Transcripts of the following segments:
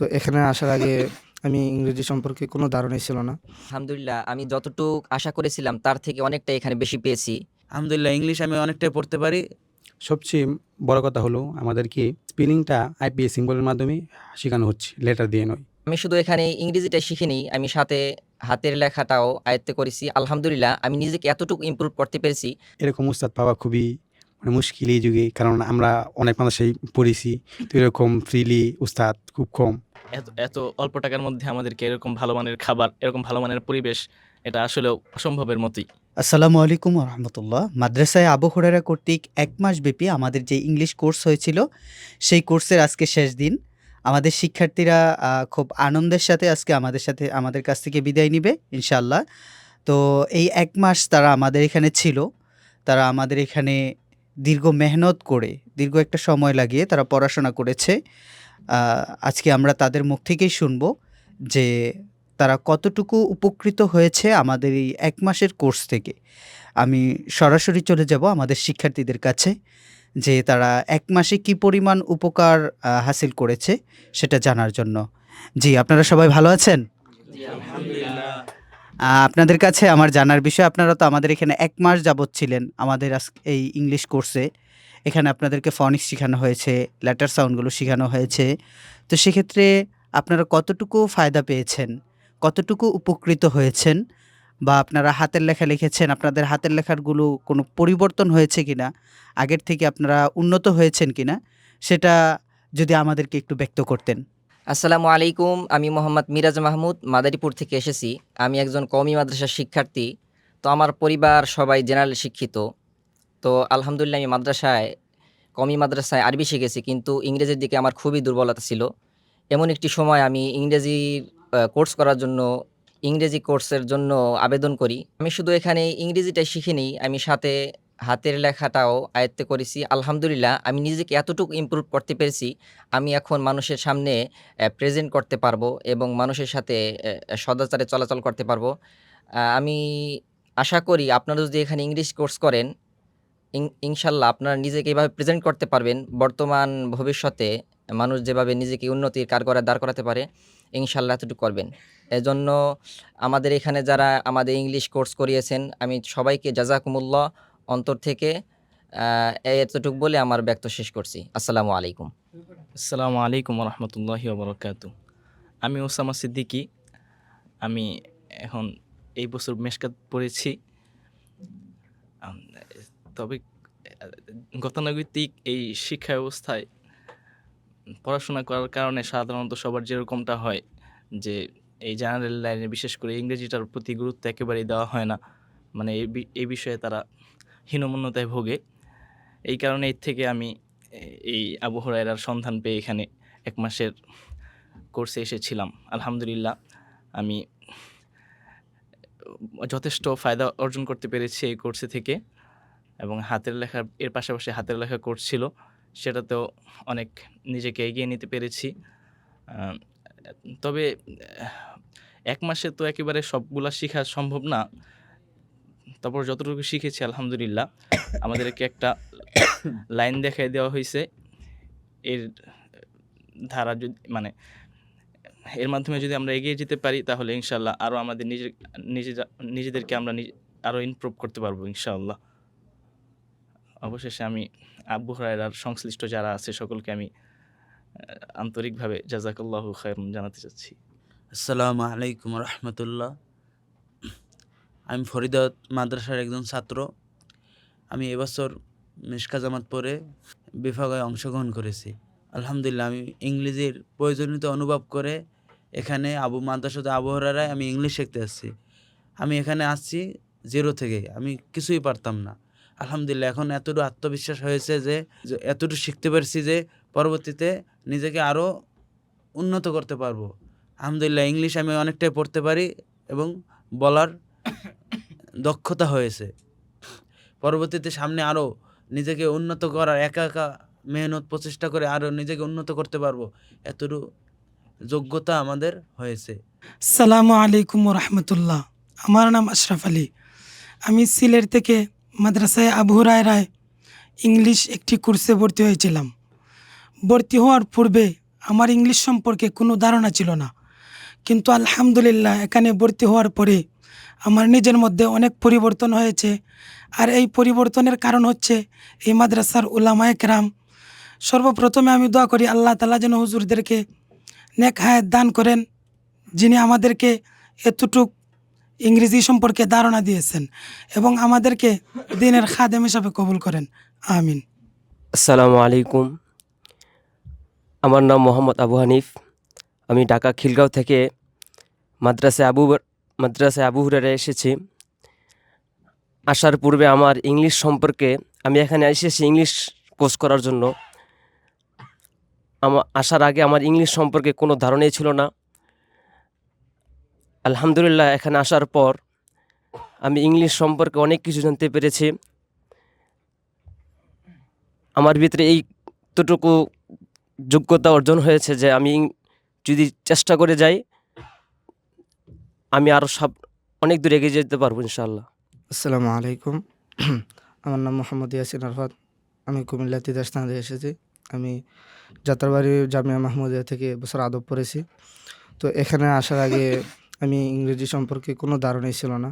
তো এখানে আসার আগে আমি ইংরেজি সম্পর্কে কোনো ধারণাই ছিল না। আলহামদুলিল্লাহ আমি যতটুক আশা করেছিলাম তার থেকে অনেকটা এখানে বেশি পেয়েছি। আলহামদুলিল্লাহ ইংলিশ আমি অনেকটাই পড়তে পারি। সবচেয়ে বড় কথা হলো আমাদেরকে স্পেলিংটা আইপিএস সিম্বলের মাধ্যমে শেখানো হচ্ছে, লেটার দিয়ে নয়। আমি শুধু এখানে ইংরেজিটাই শিখিনি, আমি সাথে হাতের লেখাটাও আয়ত্ত করেছি। আলহামদুলিল্লাহ আমি নিজেকে এতটুকু ইমপ্রুভ করতে পেরেছি। এরকম উস্তাদ পাওয়া খুবই মুশকিল এই যুগে, কারণ আমরা অনেক মানুষই পড়েছি, তো এরকম ফ্রিলি উস্তাদ খুব কম। এত এত অল্প টাকার মধ্যে আমাদেরকে এরকম ভালো মানের খাবার, এরকম ভালো মানের পরিবেশ, এটা আসলেও অসম্ভবের মতোই। আসসালামু আলাইকুম রহমতুল্লাহ। মাদ্রাসায় আবু হুরায়রা কর্তৃক 1 মাস ব্যাপী আমাদের যে ইংলিশ কোর্স হয়েছিল, সেই কোর্সের আজকে শেষ দিন। আমাদের শিক্ষার্থীরা খুব আনন্দের সাথে আজকে আমাদের কাছ থেকে বিদায় নিবে ইনশাআল্লাহ। তো এই 1 মাস তারা আমাদের এখানে ছিল, তারা আমাদের এখানে দীর্ঘ মেহনত করে দীর্ঘ একটা সময় লাগিয়ে তারা পড়াশোনা করেছে। আজকে আমরা তাদের মুখ থেকেই শুনবো যে তারা কতটুকু উপকৃত হয়েছে আমাদের এই 1 মাসের কোর্স থেকে। আমি সরাসরি চলে যাব আমাদের শিক্ষার্থীদের কাছে, যে তারা 1 মাসে কি পরিমাণ উপকার হাসিল করেছে সেটা জানার জন্য। জি, আপনারা সবাই ভালো আছেন? আপনাদের কাছে আমার জানার বিষয়, আপনারা তো আমাদের এখানে 1 মাস যাবৎ ছিলেন আমাদের এই ইংলিশ কোর্সে। এখানে আপনাদেরকে ফনিক্স শেখানো হয়েছে, লেটার সাউন্ডগুলো শেখানো হয়েছে। তো সেক্ষেত্রে আপনারা কতটুকু ফায়দা পেয়েছেন, কতটুকু উপকৃত হয়েছেন, বা আপনারা হাতের লেখা লিখেছেন, আপনাদের হাতের লেখারগুলো কোনো পরিবর্তন হয়েছে কিনা, আগের থেকে আপনারা উন্নত হয়েছেন কিনা, সেটা যদি আমাদেরকে একটু ব্যক্ত করতেন। আসসালামু আলাইকুম, আমি মোহাম্মদ মিরাজ মাহমুদ মাদারীপুর থেকে এসেছি। আমি একজন কওমি মাদ্রাসার শিক্ষার্থী। তো আমার পরিবার সবাই জেনারেল শিক্ষিত। তো আলহামদুলিল্লাহ আমি কওমি মাদ্রাসায় আরবি শিখেছি, কিন্তু ইংরেজির দিকে আমার খুবই দুর্বলতা ছিল। এমন একটি সময় আমি ইংরেজি কোর্সের জন্য আবেদন করি। আমি শুধু এখানে ইংরেজিটাই শিখিনি, আমি সাথে হাতের লেখাটাও আয়ত্ত করেছি। আলহামদুলিল্লাহ আমি নিজেকে এতটুকু ইমপ্রুভ করতে পেরেছি, আমি এখন মানুষের সামনে প্রেজেন্ট করতে পারবো এবং মানুষের সাথে সদাচারে চলাচল করতে পারবো। আমি আশা করি আপনারা যদি এখানে ইংলিশ কোর্স করেন, ইনশাল্লাহ আপনারা নিজেকে এভাবে প্রেজেন্ট করতে পারবেন। বর্তমান ভবিষ্যতে মানুষ যেভাবে নিজেকে উন্নতির কাঠগড়ায় দাঁড় করাতে পারে, ইনশাল্লাহ এতটুকু করবেন। এজন্য আমাদের এখানে যারা আমাদের ইংলিশ কোর্স করিয়েছেন, আমি সবাইকে জাযাকুমুল্লাহ অন্তর থেকে এতটুকু বলে আমার বক্তব্য শেষ করছি। আসসালামু আলাইকুম। আসসালামু আলাইকুম রহমতুল্লাহি ওবরাকাতু। আমি ওসামা সিদ্দিকী। আমি এখন এই বছর মেশকাত পড়েছি। তবে গতানুগতিক এই শিক্ষা ব্যবস্থায় পড়াশোনা করার কারণে সাধারণত সবার যেরকমটা হয় যে এই জেনারেল লাইনে বিশেষ করে ইংরেজিটার প্রতি গুরুত্ব একেবারেই দেওয়া হয় না, মানে এই বিষয়ে তারা হীনমন্যতায় ভোগে। এই কারণে এর থেকে আমি এই আবু হুরায়রার সন্ধান পেয়ে এখানে 1 মাসের কোর্সে এসেছিলাম। আলহামদুলিল্লাহ আমি যথেষ্ট ফায়দা অর্জন করতে পেরেছি এই কোর্সে থেকে, এবং এর পাশাপাশি হাতের লেখা কোর্স ছিল, সেটাতেও অনেক নিজেকে এগিয়ে নিতে পেরেছি। তবে 1 মাসে তো একেবারে সবগুলা শেখা সম্ভব না, তারপর যতটুকু শিখেছি আলহামদুলিল্লাহ। আমাদেরকে একটা লাইন দেখাই দেওয়া হয়েছে, এর ধারা যদি এর মাধ্যমে যদি আমরা এগিয়ে যেতে পারি, তাহলে ইনশাল্লাহ আরও আমাদের নিজেদেরকে আমরা আরও ইমপ্রুভ করতে পারবো ইনশাআল্লাহ। অবশেষে আমি আবু হুরায়রার সংশ্লিষ্ট যারা আছে সকলকে আমি আন্তরিকভাবে জাযাকাল্লাহু খায়রান জানাতে চাচ্ছি। আসসালামু আলাইকুম রহমতুল্লাহ। আমি ফরিদাবাদ মাদ্রাসার একজন ছাত্র। আমি এবছর মিশকা জামাত পড়ে বিভাগে অংশগ্রহণ করেছি। আলহামদুলিল্লাহ আমি ইংরেজির প্রয়োজনীয়তা অনুভব করে এখানে মাদ্রাসাতে আবু হুরায়রায় আমি ইংলিশ শিখতে আসছি। আমি এখানে আসছি 0 থেকে, আমি কিছুই পারতাম না। আলহামদুলিল্লাহ এখন এতটুকু আত্মবিশ্বাস হয়েছে যে এতটুকু শিখতে পারছি যে পরবর্তীতে নিজেকে আরও উন্নত করতে পারবো। আলহামদুলিল্লাহ ইংলিশ আমি অনেকটাই পড়তে পারি এবং বলার দক্ষতা হয়েছে। পরবর্তীতে সামনে আরও নিজেকে উন্নত করার একা মেহনত প্রচেষ্টা করে আরও নিজেকে উন্নত করতে পারবো, এতটুকু যোগ্যতা আমাদের হয়েছে। আসসালামু আলাইকুম রহমতুল্লাহ। আমার নাম আশরাফ আলী। আমি সিলেট থেকে মাদ্রাসায় আবু হুরায়রায় ইংলিশ একটি কোর্সে ভর্তি হয়েছিলাম। ভর্তি হওয়ার পূর্বে আমার ইংলিশ সম্পর্কে কোনো ধারণা ছিল না, কিন্তু আলহামদুলিল্লাহ এখানে ভর্তি হওয়ার পরে আমার নিজের মধ্যে অনেক পরিবর্তন হয়েছে। আর এই পরিবর্তনের কারণ হচ্ছে এই মাদ্রাসার উলামায়ে কেরাম। সর্বপ্রথমে আমি দোয়া করি আল্লাহ তাআলা যেন হুজুরদেরকে নেক হায়াত দান করেন, যিনি আমাদেরকে এতটুক ইংরেজি সম্পর্কে ধারণা দিয়েছেন এবং আমাদেরকে দিনের খাদেম হিসাবে কবুল করেন। আমিন। আসসালামু আলাইকুম। আমার নাম মোহাম্মদ আবু হানিফ। আমি ঢাকা খিলগাঁও থেকে মাদ্রাসায় আবু হুরায়রা এসেছি। আসার পূর্বে আমার ইংলিশ সম্পর্কে, আমি এখানে এসেছি ইংলিশ কোর্স করার জন্য। আসার আগে আমার ইংলিশ সম্পর্কে কোনো ধারণাই ছিল না। আলহামদুলিল্লাহ এখানে আসার পর আমি ইংলিশ সম্পর্কে অনেক কিছু জানতে পেরেছি। আমার ভিতরে এইতটুকু যোগ্যতা অর্জন হয়েছে যে আমি যদি চেষ্টা করে যাই, আমি আরও অনেক দূর এগিয়ে যেতে পারবো ইনশাআল্লাহ। আসসালামু আলাইকুম। আমার নাম মোহাম্মদ ইয়াসিন আরফাত। আমি কুমিল্লা তিতাস থানা থেকে এসেছি। আমি যাত্রাবাড়ি জামিয়া মাহমুদিয়া থেকে এবছর আদব পড়েছি। তো এখানে আসার আগে আমি ইংরেজি সম্পর্কে কোনো ধারণাই ছিল না।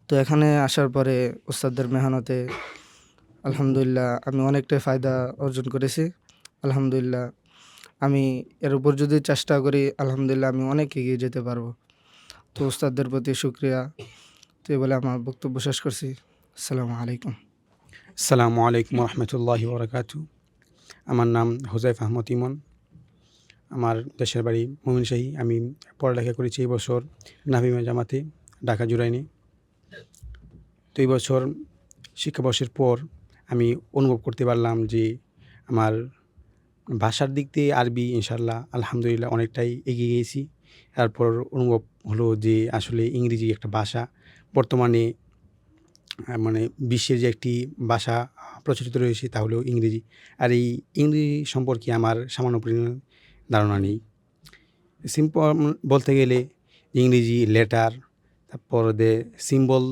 তো এখানে আসার পরে উস্তাদদের মেহনতে আলহামদুলিল্লাহ আমি অনেকটাই ফায়দা অর্জন করেছি। আলহামদুলিল্লাহ আমি এর উপর যদি চেষ্টা করি, আলহামদুলিল্লাহ আমি অনেক এগিয়ে যেতে পারবো। তো উস্তাদদের প্রতি শুকরিয়া। তো এই বলে আমার বক্তব্য শেষ করছি। আসসালামু আলাইকুম। আসসালামু আলাইকুম রহমতুল্লাহি ওবরাকাতু। আমার নাম হুজাইফ আহমদ ইমন। আমার দেশের বাড়ি ময়মনসিংহ। আমি পড়ালেখা করেছি এই বছর নাভিমা জামাতে, ঢাকা জুরাইনে। তো এই বছর শিক্ষাবর্ষের পর আমি অনুভব করতে পারলাম যে আমার ভাষার দিক দিয়ে আরবি ইনশাআল্লাহ আলহামদুলিল্লাহ অনেকটাই এগিয়ে গিয়েছি। তারপর অনুভব হলো যে আসলে ইংরেজি একটা ভাষা বর্তমানে মানে বিশ্বের যে একটি ভাষা প্রচলিত রয়েছে তা হলো ইংরেজি। আর এই ইংরেজি সম্পর্কে আমার সামান্য পরিমাণ ধারণা নেই। সিম্পল বলতে গেলে ইংরেজি লেটার, তারপর সিম্বল,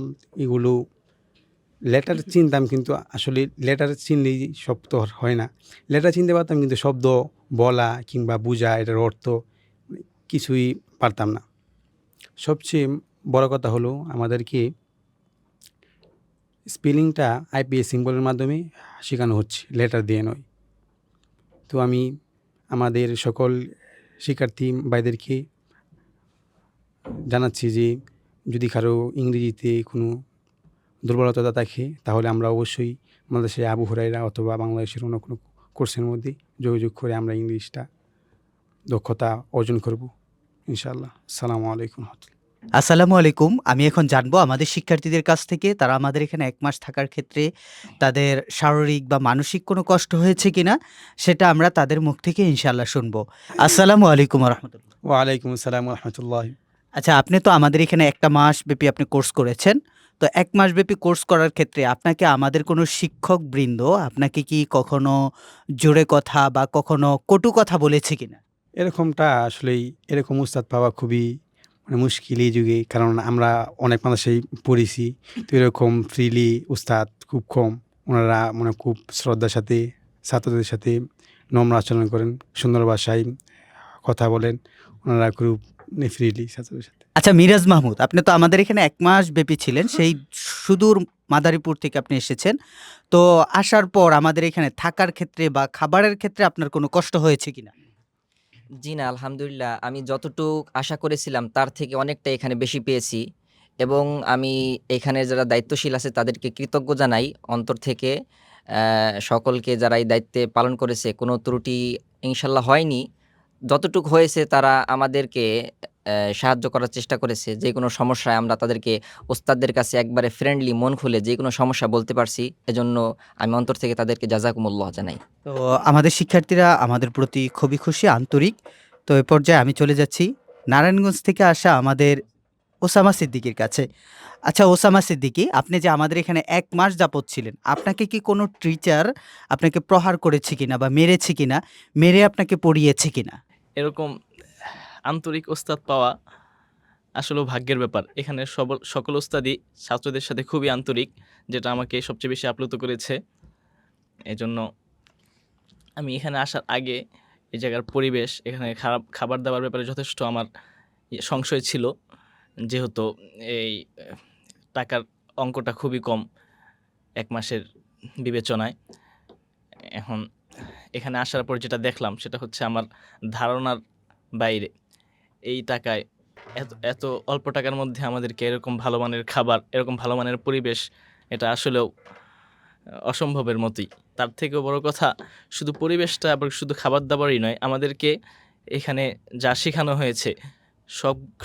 এগুলো লেটার চিনতাম, কিন্তু আসলে লেটার চিনলেই শব্দ হয় না। লেটার চিনতে পারতাম, কিন্তু শব্দ বলা কিংবা বোঝা, এটার অর্থ কিছুই পারতাম না। সবচেয়ে বড় কথা হলো আমাদেরকে স্পেলিংটা আইপিএস সিম্বলের মাধ্যমে শেখানো হচ্ছে, লেটার দিয়ে নয়। তো আমি আমাদের সকল শিক্ষার্থী ভাইদেরকে জানাচ্ছি যে যদি কারো ইংরেজিতে কোনো দুর্বলতা থাকে, তাহলে আমরা অবশ্যই বাংলাদেশে আবু হুরায়রা অথবা বাংলাদেশের অন্য কোনো কোর্সের মধ্যে যোগাযোগ করে আমরা ইংলিশটা দক্ষতা অর্জন করব ইনশাআল্লাহ। আসসালামু আলাইকুম। আসসালামু আলাইকুম। আমি এখন জানবো আমাদের শিক্ষার্থীদের কাছ থেকে তারা আমাদের এখানে ১ মাস থাকার ক্ষেত্রে তাদের শারীরিক বা মানসিক কোনো কষ্ট হয়েছে কিনা, সেটা আমরা তাদের মুখ থেকে ইনশাআল্লাহ শুনবো। আসসালামু আলাইকুম রহমতুল্লাহ। ওয়ালাইকুম আসসালাম রহমতুল্লাহ। আচ্ছা, আপনি তো আমাদের এখানে ১ মাস ব্যাপী আপনি কোর্স করেছেন। তো ১ মাস ব্যাপী কোর্স করার ক্ষেত্রে আপনাকে আমাদের কোনো শিক্ষকবৃন্দ আপনাকে কি কখনো জোরে কথা বা কখনো কটু কথা বলেছে কিনা? এরকমটা আসলেই, এরকম উস্তাদ পাওয়া খুবই মুশকিল এই যুগে, কারণ আমরা অনেক মানুষেই পড়েছি। তো এরকম ফ্রিলি উস্তাদ খুব কম। ওনারা খুব শ্রদ্ধার সাথে ছাত্রদের সাথে নম্র আচরণ করেন, সুন্দর ভাষায় কথা বলেন। ওনারা খুব ফ্রিলি ছাত্রদের সাথে। আচ্ছা মিরাজ মাহমুদ, আপনি তো আমাদের এখানে ১ মাস ব্যাপী ছিলেন, সেই সুদূর মাদারীপুর থেকে আপনি এসেছেন। তো আসার পর আমাদের এখানে থাকার ক্ষেত্রে বা খাবারের ক্ষেত্রে আপনার কোনো কষ্ট হয়েছে কিনা? জি না, আলহামদুলিল্লাহ আমি যতটুক আশা করেছিলাম তার থেকে অনেকটা এখানে বেশি পেয়েছি এবং আমি এখানে যারা দায়িত্বশীল আছে তাদেরকে কৃতজ্ঞ জানাই অন্তর থেকে। সকলকে যারা এই দায়িত্বে পালন করেছে কোনো ত্রুটি ইনশাল্লাহ হয়নি। যতটুক হয়েছে তারা আমাদেরকে সাহায্য করার চেষ্টা করেছে। যে কোনো সমস্যায় আমরা তাদেরকে ওস্তাদদের কাছে একবারে ফ্রেন্ডলি মন খুলে যে কোনো সমস্যা বলতে পারছি। এজন্য আমি অন্তর থেকে তাদেরকে জাযাকুমুল্লাহ জানাই। তো আমাদের শিক্ষার্থীরা আমাদের প্রতি খুবই খুশি, আন্তরিক। তো এ পর্যায়ে আমি চলে যাচ্ছি নারায়ণগঞ্জ থেকে আসা আমাদের ওসামা সিদ্দিকীর কাছে। আচ্ছা ওসামা সিদ্দিকী, আপনি যে আমাদের এখানে ১ মাস যাবৎ ছিলেন, আপনাকে কি কোনো টিচার আপনাকে প্রহার করেছে কিনা বা মেরেছে কিনা, মেরে আপনাকে পড়িয়েছে কিনা? এরকম আন্তরিক ওস্তাদ পাওয়া আসলেও ভাগ্যের ব্যাপার। এখানে সকল ওস্তাদই ছাত্রদের সাথে খুবই আন্তরিক, যেটা আমাকে সবচেয়ে বেশি আপ্লুত করেছে। এজন্য আমি এখানে আসার আগে এই জায়গার পরিবেশ, এখানে খারাপ খাবার দাবার ব্যাপারে যথেষ্ট আমার সংশয় ছিল, যেহেতু এই টাকার অঙ্কটা খুবই কম ১ মাসের বিবেচনায়। এখন এখানে আসার পর যেটা দেখলাম সেটা হচ্ছে আমার ধারণার বাইরে। এই টাকায় এত অল্প টাকার মধ্যে আমাদেরকে এরকম ভালো মানের খাবার, এরকম ভালো মানের পরিবেশ, এটা আসলেও অসম্ভবের মতোই। তার থেকেও বড় কথা, শুধু পরিবেশটা আবার শুধু খাবার দাবারই নয়, আমাদেরকে এখানে যা শেখানো হয়েছে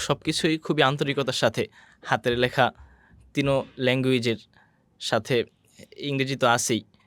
সবকিছুই খুবই আন্তরিকতার সাথে, হাতের লেখা ৩ ল্যাঙ্গুয়েজের সাথে, ইংরেজি তো আছেই,